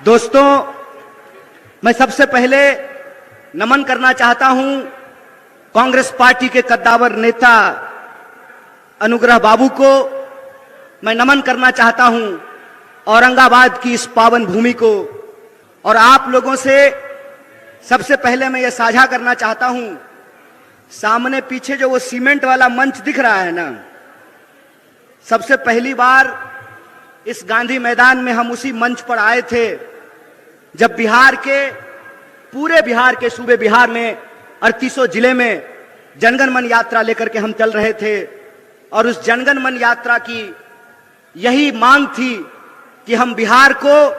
दोस्तों, मैं सबसे पहले नमन करना चाहता हूं कांग्रेस पार्टी के कद्दावर नेता अनुग्रह बाबू को। मैं नमन करना चाहता हूं औरंगाबाद की इस पावन भूमि को। और आप लोगों से सबसे पहले मैं ये साझा करना चाहता हूं, सामने पीछे जो वो सीमेंट वाला मंच दिख रहा है ना, सबसे पहली बार इस गांधी मैदान में हम उसी मंच पर आए थे जब पूरे बिहार के सूबे बिहार में 3800 जिले में जनगण मन यात्रा लेकर के हम चल रहे थे। और उस जनगण मन यात्रा की यही मांग थी कि हम बिहार को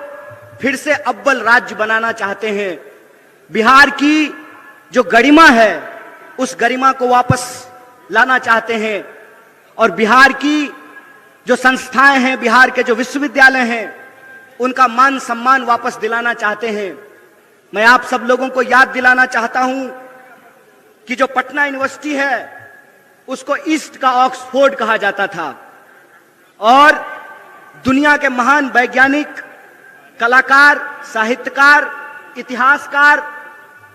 फिर से अव्वल राज्य बनाना चाहते हैं। बिहार की जो गरिमा है उस गरिमा को वापस लाना चाहते हैं और बिहार की जो संस्थाएं हैं, बिहार के जो विश्वविद्यालय हैं, उनका मान सम्मान वापस दिलाना चाहते हैं। मैं आप सब लोगों को याद दिलाना चाहता हूं कि जो पटना यूनिवर्सिटी है उसको ईस्ट का ऑक्सफोर्ड कहा जाता था और दुनिया के महान वैज्ञानिक, कलाकार, साहित्यकार, इतिहासकार,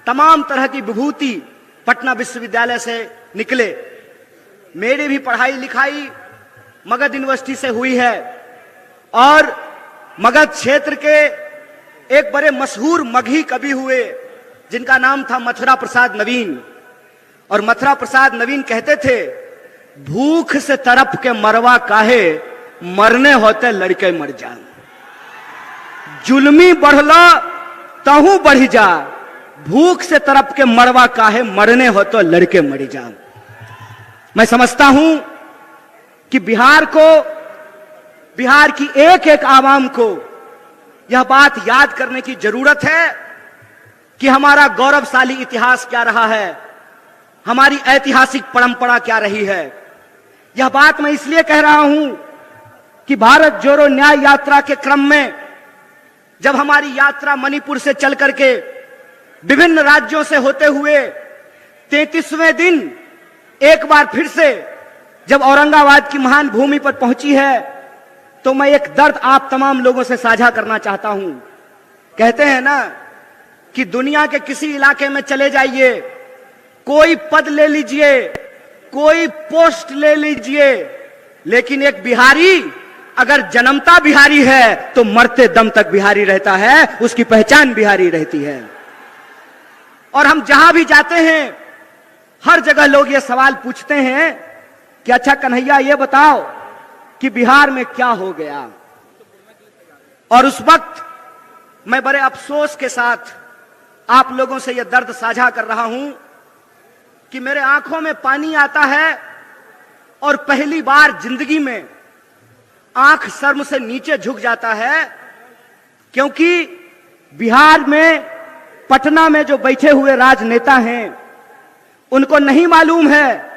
तमाम तरह की विभूति पटना विश्वविद्यालय से निकले। मेरी भी पढ़ाई लिखाई मगध यूनिवर्सिटी से हुई है और मगध क्षेत्र के एक बड़े मशहूर मगही कवि हुए जिनका नाम था मथुरा प्रसाद नवीन। और मथुरा प्रसाद नवीन कहते थे, भूख से तरफ के मरवा काहे, मरने होते लड़के मर जा। जुल्मी बढ़ला तहू बढ़ी जा, भूख से तरफ के मरवा काहे, मरने हो तो लड़के मरी जा। मैं समझता हूं कि बिहार की एक एक आवाम को यह बात याद करने की जरूरत है कि हमारा गौरवशाली इतिहास क्या रहा है, हमारी ऐतिहासिक परंपरा क्या रही है। यह बात मैं इसलिए कह रहा हूं कि भारत जोड़ो न्याय यात्रा के क्रम में जब हमारी यात्रा मणिपुर से चल करके विभिन्न राज्यों से होते हुए 33वें दिन एक बार फिर से जब औरंगाबाद की महान भूमि पर पहुंची है, तो मैं एक दर्द आप तमाम लोगों से साझा करना चाहता हूं। कहते हैं ना कि दुनिया के किसी इलाके में चले जाइए, कोई पद ले लीजिए, कोई पोस्ट ले लीजिए, लेकिन एक बिहारी अगर जन्मता बिहारी है तो मरते दम तक बिहारी रहता है, उसकी पहचान बिहारी रहती है। और हम जहां भी जाते हैं हर जगह लोग ये सवाल पूछते हैं कि अच्छा कन्हैया ये बताओ कि बिहार में क्या हो गया। और उस वक्त मैं बड़े अफसोस के साथ आप लोगों से यह दर्द साझा कर रहा हूं कि मेरे आंखों में पानी आता है और पहली बार जिंदगी में आंख शर्म से नीचे झुक जाता है, क्योंकि बिहार में पटना में जो बैठे हुए राजनेता हैं उनको नहीं मालूम है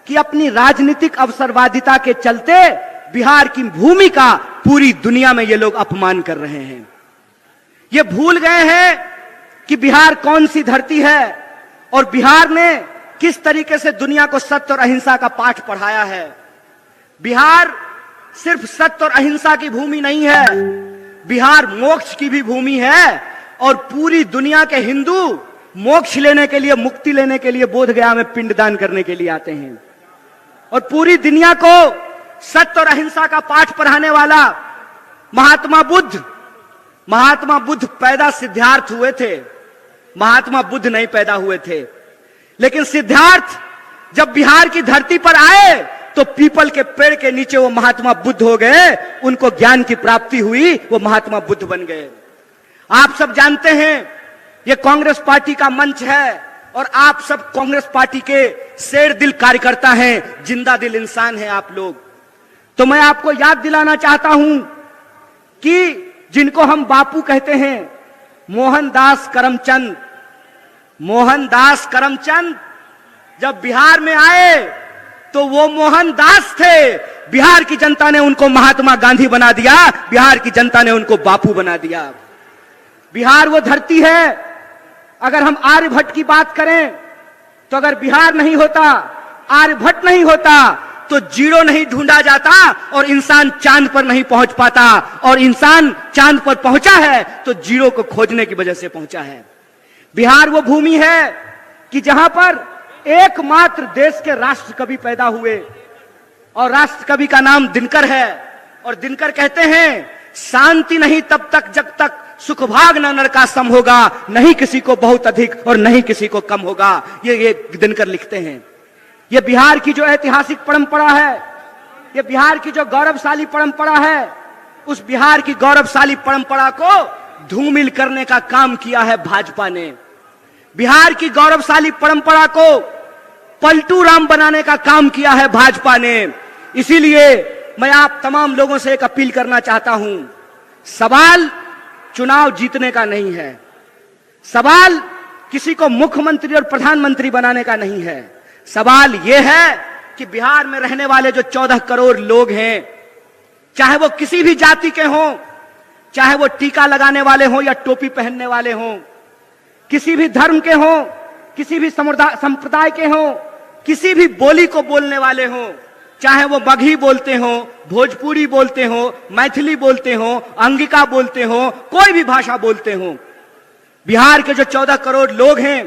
कि अपनी राजनीतिक अवसरवादिता के चलते बिहार की भूमि का पूरी दुनिया में ये लोग अपमान कर रहे हैं। ये भूल गए हैं कि बिहार कौन सी धरती है और बिहार ने किस तरीके से दुनिया को सत्य और अहिंसा का पाठ पढ़ाया है। बिहार सिर्फ सत्य और अहिंसा की भूमि नहीं है, बिहार मोक्ष की भी भूमि है और पूरी दुनिया के हिंदू मोक्ष लेने के लिए, मुक्ति लेने के लिए बोधगया में पिंडदान करने के लिए आते हैं। और पूरी दुनिया को सत्य और अहिंसा का पाठ पढ़ाने वाला महात्मा बुद्ध पैदा सिद्धार्थ हुए थे, महात्मा बुद्ध नहीं पैदा हुए थे। लेकिन सिद्धार्थ जब बिहार की धरती पर आए तो पीपल के पेड़ के नीचे वो महात्मा बुद्ध हो गए, उनको ज्ञान की प्राप्ति हुई, वो महात्मा बुद्ध बन गए। आप सब जानते हैं ये कांग्रेस पार्टी का मंच है और आप सब कांग्रेस पार्टी के शेर दिल कार्यकर्ता हैं, जिंदा दिल इंसान हैं आप लोग। तो मैं आपको याद दिलाना चाहता हूं कि जिनको हम बापू कहते हैं, मोहनदास करमचंद जब बिहार में आए तो वो मोहनदास थे, बिहार की जनता ने उनको महात्मा गांधी बना दिया, बिहार की जनता ने उनको बापू बना दिया। बिहार वो धरती है, अगर हम आर्यभट्ट की बात करें तो अगर बिहार नहीं होता, आर्यभट्ट नहीं होता तो जीरो नहीं ढूंढा जाता और इंसान चांद पर नहीं पहुंच पाता, और इंसान चांद पर पहुंचा है तो जीरो को खोजने की वजह से पहुंचा है। बिहार वो भूमि है कि जहां पर एकमात्र देश के राष्ट्र कवि पैदा हुए, और राष्ट्र कवि का नाम दिनकर है। और दिनकर कहते हैं, शांति नहीं तब तक जब तक सुखभाग न नर का सम होगा, नहीं किसी को बहुत अधिक और नहीं किसी को कम होगा। ये दिनकर लिखते हैं। ये बिहार की जो ऐतिहासिक परंपरा है, ये बिहार की जो गौरवशाली परंपरा है, उस बिहार की गौरवशाली परंपरा को धूमिल करने का काम किया है भाजपा ने। बिहार की गौरवशाली परंपरा को पलटू राम बनाने का काम किया है भाजपा ने। इसीलिए मैं आप तमाम लोगों से एक अपील करना चाहता हूं, सवाल चुनाव जीतने का नहीं है, सवाल किसी को मुख्यमंत्री और प्रधानमंत्री बनाने का नहीं है। सवाल यह है कि बिहार में रहने वाले जो 14 करोड़ लोग हैं, चाहे वो किसी भी जाति के हों, चाहे वो टीका लगाने वाले हों या टोपी पहनने वाले हों, किसी भी धर्म के हों, किसी भी संप्रदाय के हों, किसी भी बोली को बोलने वाले हों, चाहे वो मगही बोलते हों, भोजपुरी बोलते हों, मैथिली बोलते हों, अंगिका बोलते हों, कोई भी भाषा बोलते हों, बिहार के जो 14 करोड़ लोग हैं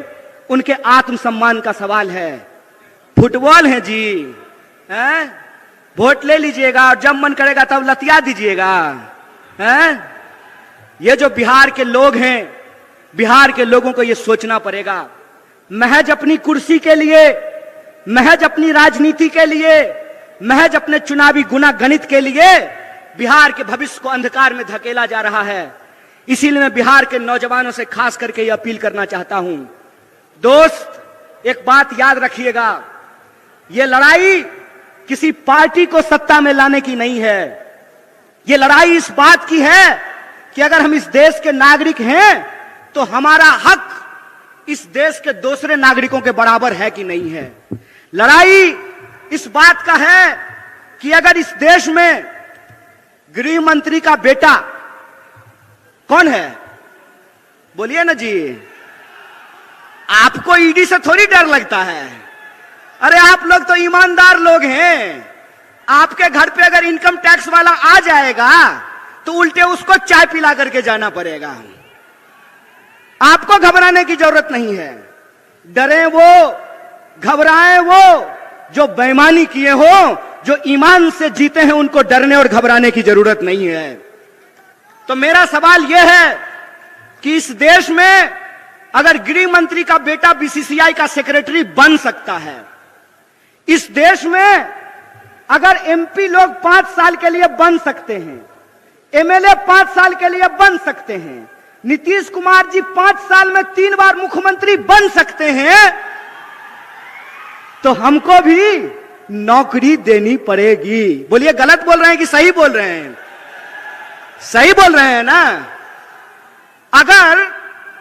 उनके आत्मसम्मान का सवाल है। फुटबॉल है जी, हैं? वोट ले लीजिएगा और जब मन करेगा तब लतिया दीजिएगा, हैं? ये जो बिहार के लोग हैं, बिहार के लोगों को ये सोचना पड़ेगा। महज अपनी कुर्सी के लिए, महज अपनी राजनीति के लिए, महज अपने चुनावी गुना गणित के लिए बिहार के भविष्य को अंधकार में धकेला जा रहा है। इसीलिए मैं बिहार के नौजवानों से खास करके ये अपील करना चाहता हूं, दोस्त एक बात याद रखिएगा, ये लड़ाई किसी पार्टी को सत्ता में लाने की नहीं है। ये लड़ाई इस बात की है कि अगर हम इस देश के नागरिक हैं तो हमारा हक इस देश के दूसरे नागरिकों के बराबर है कि नहीं है। लड़ाई इस बात का है कि अगर इस देश में गृह मंत्री का बेटा कौन है, बोलिए ना जी, आपको ईडी से थोड़ी डर लगता है। अरे आप लोग तो ईमानदार लोग हैं। आपके घर पे अगर इनकम टैक्स वाला आ जाएगा तो उल्टे उसको चाय पिला करके जाना पड़ेगा। आपको घबराने की जरूरत नहीं है। डरे वो, घबराए वो जो बेईमानी किए हो, जो ईमान से जीते हैं, उनको डरने और घबराने की जरूरत नहीं है। तो मेरा सवाल यह है कि इस देश में अगर गृह मंत्री का बेटा बीसीसीआई का सेक्रेटरी बन सकता है, इस देश में अगर एमपी लोग 5 साल के लिए बन सकते हैं, एमएलए 5 साल के लिए बन सकते हैं, नीतीश कुमार जी 5 साल में 3 बार मुख्यमंत्री बन सकते हैं, तो हमको भी नौकरी देनी पड़ेगी। बोलिए गलत बोल रहे हैं कि सही बोल रहे हैं? सही बोल रहे हैं ना? अगर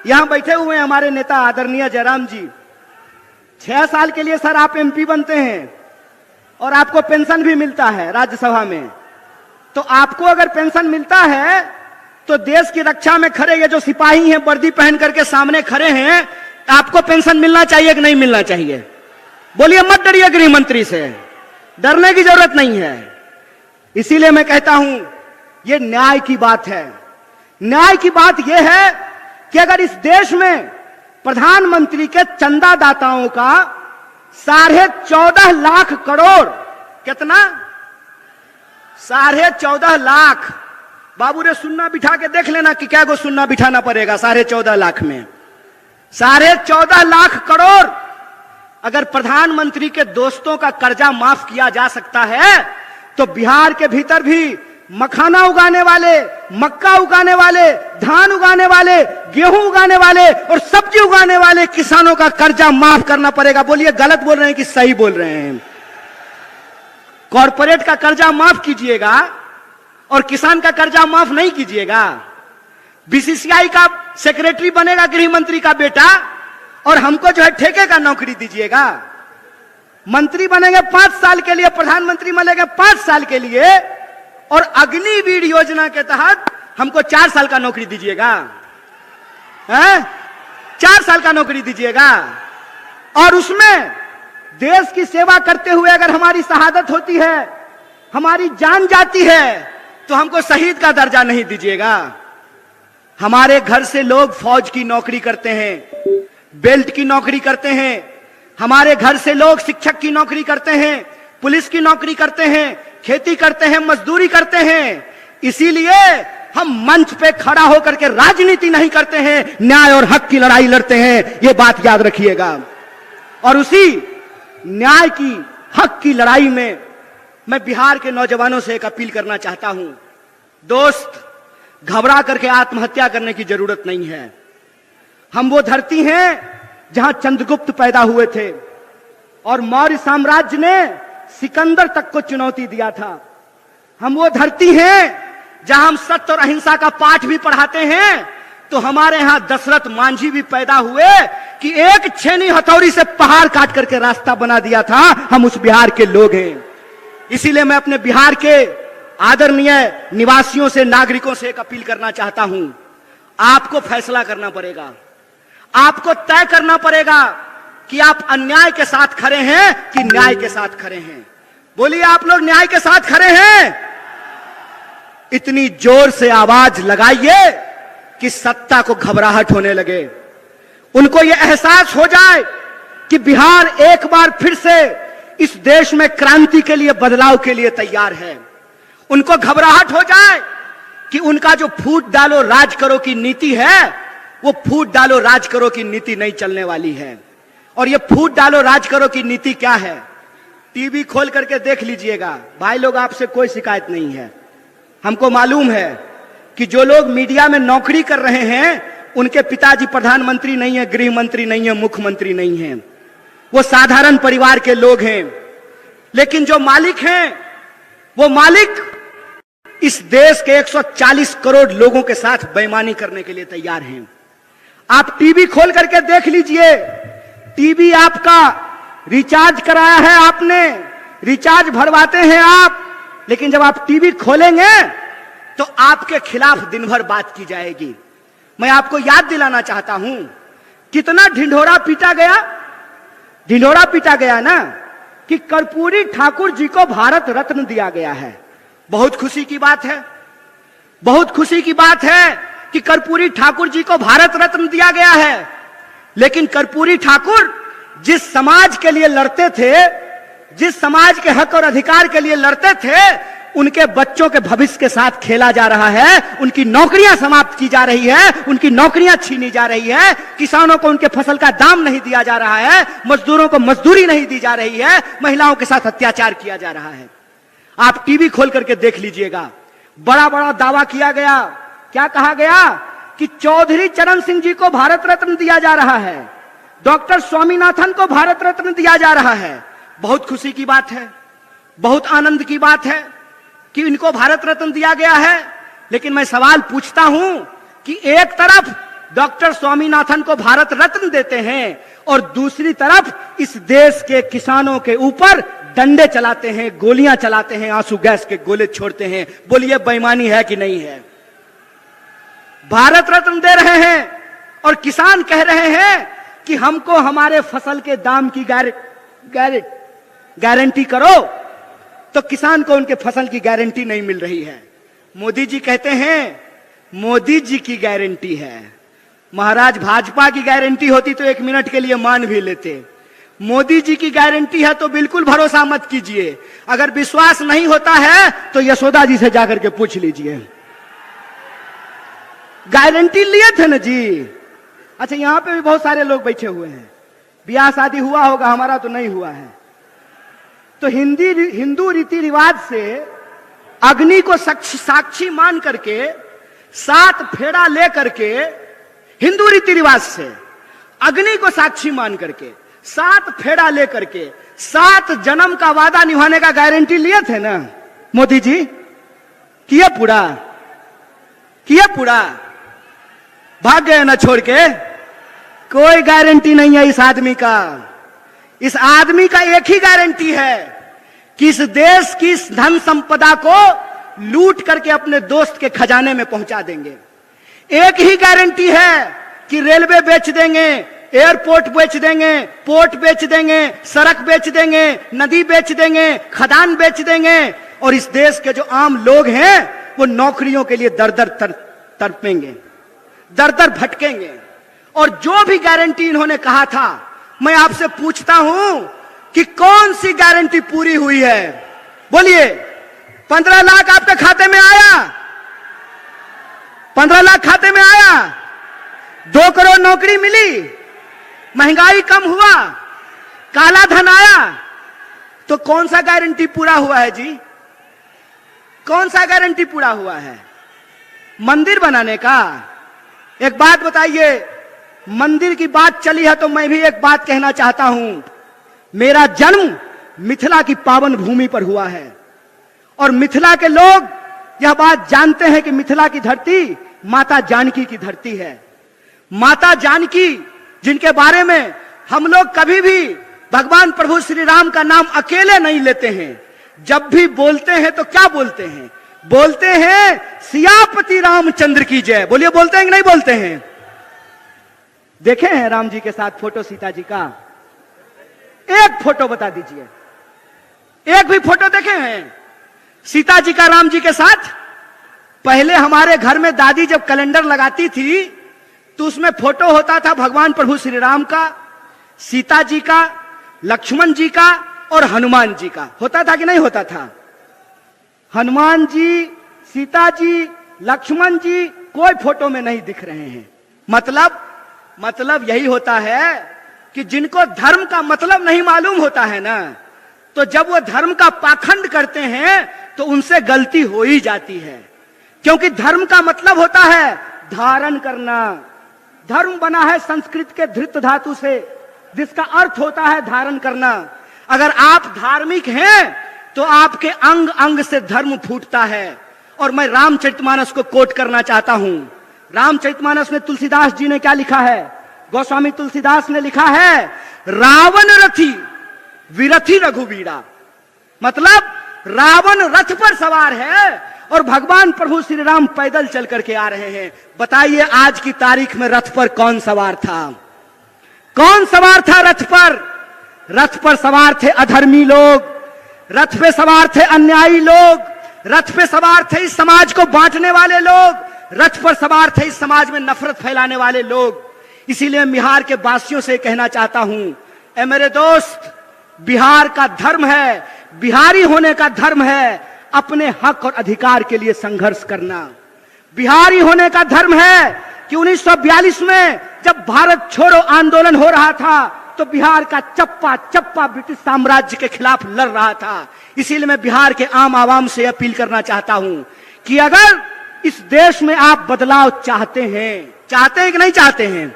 यहां बैठे हुए हमारे नेता आदरणीय जयराम जी, 6 साल के लिए सर आप एमपी बनते हैं और आपको पेंशन भी मिलता है राज्यसभा में, तो आपको अगर पेंशन मिलता है तो देश की रक्षा में खड़े ये जो सिपाही हैं वर्दी पहन करके सामने खड़े हैं, आपको पेंशन मिलना चाहिए कि नहीं मिलना चाहिए? बोलिए, मत डरिए गृह मंत्री से, डरने की जरूरत नहीं है। इसीलिए मैं कहता हूं ये न्याय की बात है। न्याय की बात यह है कि अगर इस देश में प्रधानमंत्री के चंदादाताओं का 14.5 लाख करोड़, कितना? 14.5 लाख, बाबू रे सुन्ना बिठा के देख लेना कि क्या को सुन्ना बिठाना पड़ेगा 14.5 लाख में। 14.5 लाख करोड़ अगर प्रधानमंत्री के दोस्तों का कर्जा माफ किया जा सकता है, तो बिहार के भीतर भी मखाना उगाने वाले, मक्का उगाने वाले, धान उगाने वाले, गेहूं उगाने वाले और सब्जी उगाने वाले किसानों का कर्जा माफ करना पड़ेगा। बोलिए गलत बोल रहे हैं कि सही बोल रहे हैं? कॉर्पोरेट का कर्जा माफ कीजिएगा और किसान का कर्जा माफ नहीं कीजिएगा। बीसीसीआई का सेक्रेटरी बनेगा गृह मंत्री का बेटा और हमको जो है ठेके का नौकरी दीजिएगा। मंत्री बनेंगे 5 साल के लिए, प्रधानमंत्री बनेंगे 5 साल के लिए, और अग्निवीर योजना के तहत हमको 4 साल का नौकरी दीजिएगा। 4 साल का नौकरी दीजिएगा और उसमें देश की सेवा करते हुए अगर हमारी शहादत होती है, हमारी जान जाती है, तो हमको शहीद का दर्जा नहीं दीजिएगा। हमारे घर से लोग फौज की नौकरी करते हैं, बेल्ट की नौकरी करते हैं, हमारे घर से लोग शिक्षक की नौकरी करते हैं, पुलिस की नौकरी करते हैं, खेती करते हैं, मजदूरी करते हैं। इसीलिए हम मंच पे खड़ा होकर के राजनीति नहीं करते हैं, न्याय और हक की लड़ाई लड़ते हैं। ये बात याद रखिएगा। और उसी न्याय की, हक की लड़ाई में मैं बिहार के नौजवानों से एक अपील करना चाहता हूं। दोस्त, घबरा करके आत्महत्या करने की जरूरत नहीं है। हम वो धरती हैं जहां चंद्रगुप्त पैदा हुए थे और मौर्य साम्राज्य ने सिकंदर तक को चुनौती दिया था। हम वो धरती हैं जहां हम सत्य और अहिंसा का पाठ भी पढ़ाते हैं। तो हमारे यहां दशरथ मांझी भी पैदा हुए कि एक छेनी हथौड़ी से पहाड़ काट करके रास्ता बना दिया था। हम उस बिहार के लोग हैं। इसीलिए मैं अपने बिहार के आदरणीय निवासियों से, नागरिकों से एक अपील करना चाहता हूं। आपको फैसला करना पड़ेगा, आपको तय करना पड़ेगा कि आप अन्याय के साथ खड़े हैं कि न्याय के साथ खड़े हैं। बोलिए, आप लोग न्याय के साथ खड़े हैं? इतनी जोर से आवाज लगाइए कि सत्ता को घबराहट होने लगे, उनको यह एहसास हो जाए कि बिहार एक बार फिर से इस देश में क्रांति के लिए, बदलाव के लिए तैयार है। उनको घबराहट हो जाए कि उनका जो फूट डालो राज करो की नीति है, वो फूट डालो राज करो की नीति नहीं चलने वाली है। और ये फूट डालो राज करो की नीति क्या है? टीवी खोल करके देख लीजिएगा। भाई लोग, आपसे कोई शिकायत नहीं है। हमको मालूम है कि जो लोग मीडिया में नौकरी कर रहे हैं, उनके पिताजी प्रधानमंत्री नहीं है, गृह मंत्री नहीं है, मुख्यमंत्री नहीं है। वो साधारण परिवार के लोग हैं। लेकिन जो मालिक हैं, वो मालिक इस देश के 140 करोड़ लोगों के साथ बेईमानी करने के लिए तैयार हैं। आप टीवी खोल करके देख लीजिए। टीवी आपका रिचार्ज कराया है आपने, रिचार्ज भरवाते हैं आप, लेकिन जब आप टीवी खोलेंगे तो आपके खिलाफ दिन भर बात की जाएगी। मैं आपको याद दिलाना चाहता हूं, कितना ढिंढोरा पीटा गया। ढिंढोरा पीटा गया ना कि कर्पूरी ठाकुर जी को भारत रत्न दिया गया है। बहुत खुशी की बात है, बहुत खुशी की बात है कि कर्पूरी ठाकुर जी को भारत रत्न दिया गया है। लेकिन कर्पूरी ठाकुर जिस समाज के लिए लड़ते थे, जिस समाज के हक और अधिकार के लिए लड़ते थे, उनके बच्चों के भविष्य के साथ खेला जा रहा है। उनकी नौकरियां समाप्त की जा रही है, उनकी नौकरियां छीनी जा रही है। किसानों को उनके फसल का दाम नहीं दिया जा रहा है, मजदूरों को मजदूरी नहीं दी जा रही है, महिलाओं के साथ अत्याचार किया जा रहा है। आप टीवी खोल करके देख लीजिएगा। बड़ा बड़ा दावा किया गया। क्या कहा गया कि चौधरी चरण सिंह जी को भारत रत्न दिया जा रहा है, डॉक्टर स्वामीनाथन को भारत रत्न दिया जा रहा है। बहुत खुशी की बात है, बहुत आनंद की बात है कि इनको भारत रत्न दिया गया है। लेकिन मैं सवाल पूछता हूं कि एक तरफ डॉक्टर स्वामीनाथन को भारत रत्न देते हैं और दूसरी तरफ इस देश के किसानों के ऊपर डंडे चलाते हैं, गोलियां चलाते हैं, आंसू गैस के गोले छोड़ते हैं। बोलिए, बेईमानी है कि नहीं है? भारत रत्न दे रहे हैं और किसान कह रहे हैं कि हमको हमारे फसल के दाम की गारंटी करो, तो किसान को उनके फसल की गारंटी नहीं मिल रही है। मोदी जी कहते हैं मोदी जी की गारंटी है। महाराज, भाजपा की गारंटी होती तो 1 मिनट के लिए मान भी लेते। मोदी जी की गारंटी है तो बिल्कुल भरोसा मत कीजिए। अगर विश्वास नहीं होता है तो यशोदा जी से जाकर के पूछ लीजिए। गारंटी लिए थे ना जी। अच्छा, यहां पे भी बहुत सारे लोग बैठे हुए हैं। ब्याह शादी हुआ होगा, हमारा तो नहीं हुआ है। तो हिंदू रीति रिवाज से अग्नि को साक्षी मान करके 7 फेरा ले करके, हिंदू रीति रिवाज से अग्नि को साक्षी मान करके 7 फेरा ले करके 7 जन्म का वादा निभाने का गारंटी लिए थे ना मोदी जी। किए पूरा? किए पूरा? भाग गए ना छोड़ के? कोई गारंटी नहीं है इस आदमी का। इस आदमी का एक ही गारंटी है कि इस देश की धन संपदा को लूट करके अपने दोस्त के खजाने में पहुंचा देंगे। एक ही गारंटी है कि रेलवे बेच देंगे, एयरपोर्ट बेच देंगे, पोर्ट बेच देंगे, सड़क बेच देंगे, नदी बेच देंगे, खदान बेच देंगे, और इस देश के जो आम लोग हैं वो नौकरियों के लिए दर दर तड़पेंगे, दर दर भटकेंगे। और जो भी गारंटी इन्होंने कहा था, मैं आपसे पूछता हूं कि कौन सी गारंटी पूरी हुई है? बोलिए। 15 लाख आपके खाते में आया? 15 लाख खाते में आया? 2 करोड़ नौकरी मिली? महंगाई कम हुआ? काला धन आया? तो कौन सा गारंटी पूरा हुआ है जी? कौन सा गारंटी पूरा हुआ है? मंदिर बनाने का? एक बात बताइए, मंदिर की बात चली है तो मैं भी एक बात कहना चाहता हूं। मेरा जन्म मिथिला की पावन भूमि पर हुआ है और मिथिला के लोग यह बात जानते हैं कि मिथिला की धरती माता जानकी की धरती है। माता जानकी जिनके बारे में हम लोग कभी भी भगवान प्रभु श्री राम का नाम अकेले नहीं लेते हैं। जब भी बोलते हैं तो क्या बोलते हैं? बोलते हैं सियापति रामचंद्र की जय। बोलिए, बोलते हैं कि नहीं बोलते हैं? देखे हैं राम जी के साथ फोटो सीता जी का? एक फोटो बता दीजिए, एक भी फोटो देखे हैं सीता जी का राम जी के साथ? पहले हमारे घर में दादी जब कैलेंडर लगाती थी तो उसमें फोटो होता था भगवान प्रभु श्री राम का, सीता जी का, लक्ष्मण जी का और हनुमान जी का। होता था कि नहीं होता था? हनुमान जी, सीता जी, लक्ष्मण जी कोई फोटो में नहीं दिख रहे हैं। मतलब यही होता है कि जिनको धर्म का मतलब नहीं मालूम होता है ना, तो जब वो धर्म का पाखंड करते हैं तो उनसे गलती हो ही जाती है। क्योंकि धर्म का मतलब होता है धारण करना। धर्म बना है संस्कृत के धृत धातु से, जिसका अर्थ होता है धारण करना। अगर आप धार्मिक हैं तो आपके अंग अंग से धर्म फूटता है। और मैं रामचरितमानस को कोट करना चाहता हूं। रामचरितमानस में तुलसीदास जी ने क्या लिखा है? गोस्वामी तुलसीदास ने लिखा है, रावण रथी विरथी रघुवीरा। मतलब रावण रथ पर सवार है और भगवान प्रभु श्री राम पैदल चल करके आ रहे हैं। बताइए आज की तारीख में रथ पर कौन सवार था? कौन सवार था रथ पर? रथ पर सवार थे अधर्मी लोग, रथ पे सवार थे अन्यायी लोग, रथ पे सवार थे इस समाज को बांटने वाले लोग, रथ पर सवार थे इस समाज में नफरत फैलाने वाले लोग। इसीलिए बिहार के वासियों से कहना चाहता हूं, ए मेरे दोस्त, बिहार का धर्म है, बिहारी होने का धर्म है अपने हक और अधिकार के लिए संघर्ष करना। बिहारी होने का धर्म है कि 1942 में जब भारत छोड़ो आंदोलन हो रहा था तो बिहार का चप्पा चप्पा ब्रिटिश साम्राज्य के खिलाफ लड़ रहा था। इसीलिए मैं बिहार के आम आवाम से अपील करना चाहता हूं कि अगर इस देश में आप बदलाव चाहते हैं कि नहीं चाहते हैं?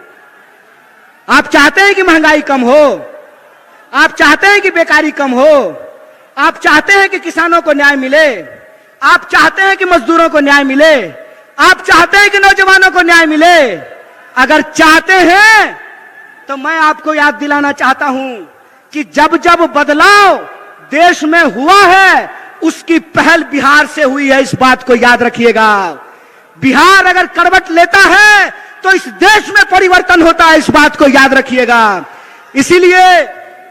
आप चाहते हैं कि महंगाई कम हो? आप चाहते हैं कि बेकारी कम हो? आप चाहते हैं कि किसानों को न्याय मिले? आप चाहते हैं कि मजदूरों को न्याय मिले? आप चाहते हैं कि नौजवानों को न्याय मिले? अगर चाहते हैं तो मैं आपको याद दिलाना चाहता हूं कि जब जब बदलाव देश में हुआ है उसकी पहल बिहार से हुई है। इस बात को याद रखिएगा। बिहार अगर करवट लेता है तो इस देश में परिवर्तन होता है। इस बात को याद रखिएगा। इसीलिए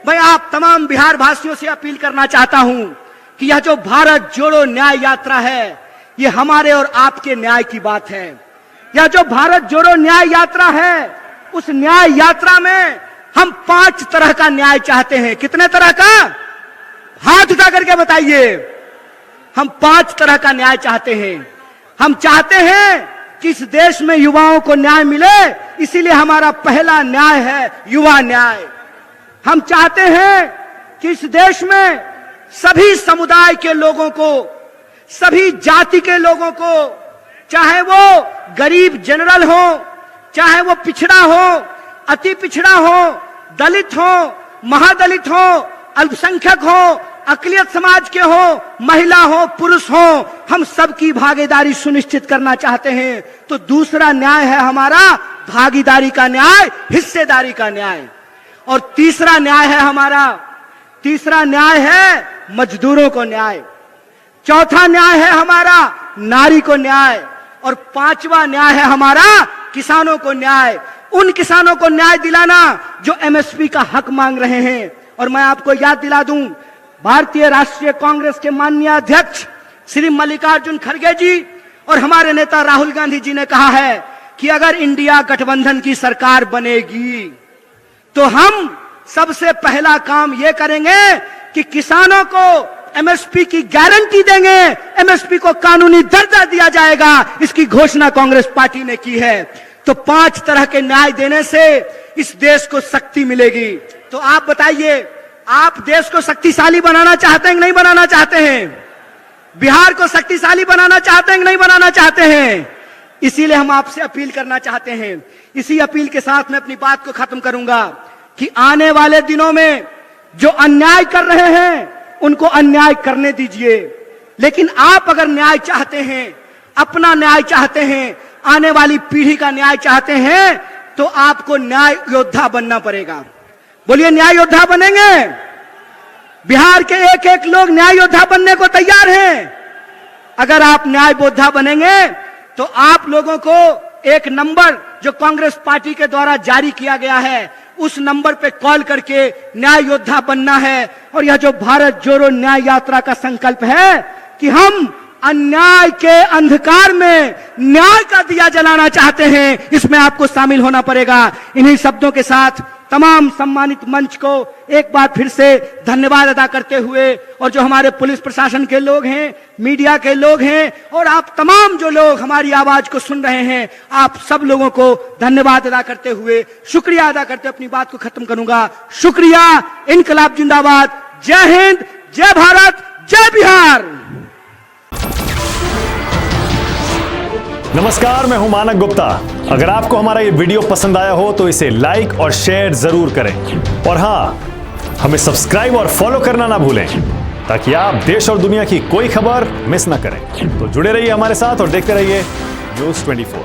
मैं आप तमाम बिहार वासियों से अपील करना चाहता हूं कि यह जो भारत जोड़ो न्याय यात्रा है, ये हमारे और आपके न्याय की बात है। यह जो भारत जोड़ो न्याय यात्रा है, उस न्याय यात्रा में हम 5 तरह का न्याय चाहते हैं। कितने तरह का? हाथ उठा करके बताइए। हम 5 तरह का न्याय चाहते हैं। हम चाहते हैं कि इस देश में युवाओं को न्याय मिले, इसीलिए हमारा पहला न्याय है युवा न्याय। हम चाहते हैं कि इस देश में सभी समुदाय के लोगों को, सभी जाति के लोगों को, चाहे वो गरीब जनरल हो, चाहे वो पिछड़ा हो, अति पिछड़ा हो, दलित हो, महादलित हो, अल्पसंख्यक हो, अकलियत समाज के हो, महिला हो, पुरुष हो, हम सबकी भागीदारी सुनिश्चित करना चाहते हैं। तो दूसरा न्याय है हमारा भागीदारी का न्याय, हिस्सेदारी का न्याय। और तीसरा न्याय है हमारा, तीसरा न्याय है मजदूरों को न्याय। चौथा न्याय है हमारा नारी को न्याय। और 5वां न्याय है हमारा किसानों को न्याय। उन किसानों को न्याय दिलाना जो एमएसपी का हक मांग रहे हैं। और मैं आपको याद दिला दूं, भारतीय राष्ट्रीय कांग्रेस के माननीय अध्यक्ष श्री मल्लिकार्जुन खड़गे जी और हमारे नेता राहुल गांधी जी ने कहा है कि अगर इंडिया गठबंधन की सरकार बनेगी तो हम सबसे पहला काम यह करेंगे कि किसानों को एमएसपी की गारंटी देंगे, एमएसपी को कानूनी दर्जा दिया जाएगा। इसकी घोषणा कांग्रेस पार्टी ने की है। तो 5 तरह के न्याय देने से इस देश को शक्ति मिलेगी। तो आप बताइए, आप देश को शक्तिशाली बनाना चाहते हैं कि नहीं बनाना चाहते हैं? बिहार को शक्तिशाली बनाना चाहते हैं कि नहीं बनाना चाहते हैं? इसीलिए हम आपसे अपील करना चाहते हैं। इसी अपील के साथ मैं अपनी बात को खत्म करूंगा कि आने वाले दिनों में जो अन्याय कर रहे हैं उनको अन्याय करने दीजिए, लेकिन आप अगर न्याय चाहते हैं, अपना न्याय चाहते हैं, आने वाली पीढ़ी का न्याय चाहते हैं, तो आपको न्याय योद्धा बनना पड़ेगा। बोलिए, न्याय योद्धा बनेंगे? बिहार के एक एक लोग न्याय योद्धा बनने को तैयार हैं। अगर आप न्याय योद्धा बनेंगे तो आप लोगों को एक नंबर जो कांग्रेस पार्टी के द्वारा जारी किया गया है, उस नंबर पे कॉल करके न्याय योद्धा बनना है। और यह जो भारत जोड़ो न्याय यात्रा का संकल्प है कि हम अन्याय के अंधकार में न्याय का दिया जलाना चाहते हैं, इसमें आपको शामिल होना पड़ेगा। इन्हीं शब्दों के साथ तमाम सम्मानित मंच को एक बार फिर से धन्यवाद अदा करते हुए, और जो हमारे पुलिस प्रशासन के लोग हैं, मीडिया के लोग हैं, और आप तमाम जो लोग हमारी आवाज को सुन रहे हैं, आप सब लोगों को धन्यवाद अदा करते हुए, शुक्रिया अदा करते अपनी बात को खत्म करूंगा। शुक्रिया। इनकलाब जिंदाबाद। जय हिंद, जय भारत, जय बिहार। नमस्कार, मैं हूं मानक गुप्ता। अगर आपको हमारा ये वीडियो पसंद आया हो तो इसे लाइक और शेयर जरूर करें, और हां, हमें सब्सक्राइब और फॉलो करना ना भूलें ताकि आप देश और दुनिया की कोई खबर मिस ना करें। तो जुड़े रहिए हमारे साथ और देखते रहिए न्यूज़ 24।